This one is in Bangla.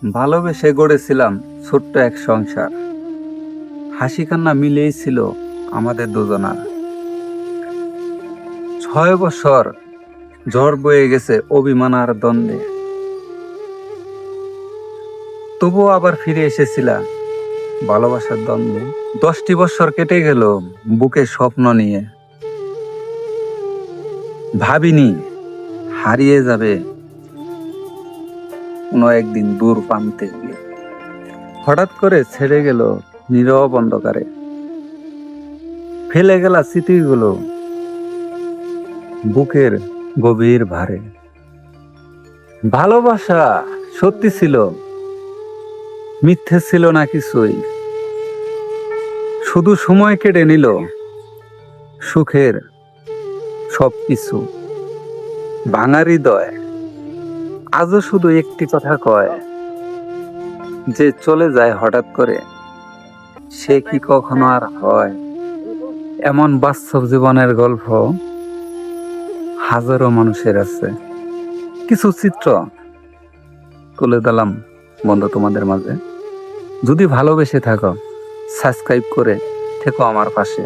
ভালোবেসে গড়েছিলাম ছোট্ট এক সংসার। হাসি কান্না মিলেই ছিল আমাদের দুজনার। 6 বছর ঝড় বয়ে গেছে অভিমান আর দ্বন্দ্বে, তবুও আবার ফিরে এসেছিলাম ভালোবাসার দ্বন্দ্বে। 10টি বছর কেটে গেল বুকে স্বপ্ন নিয়ে, ভাবিনি হারিয়ে যাবে কোনো একদিন দূর প্রান্তে গিয়ে। হঠাৎ করে ছেড়ে গেল নীরব অন্ধকারে, ফেলে গেলা স্মৃতিগুলো বুকের গভীর ভারে। ভালোবাসা সত্যি ছিল, মিথ্যে ছিল না কিছুই, শুধু সময় কেটে নিল সুখের সবকিছু। ভাঙা হৃদয় আজও শুধু একটি কথা কয়, যে চলে যায় হঠাৎ করে সে কি কখনো আর হয়। এমন বাস্তব জীবনের গল্প হাজারো মানুষের আছে। কিছু চিত্র তুলে দিলাম বন্ধু তোমাদের মাঝে। যদি ভালোবেসে থাকো, সাবস্ক্রাইব করে থেকো আমার পাশে।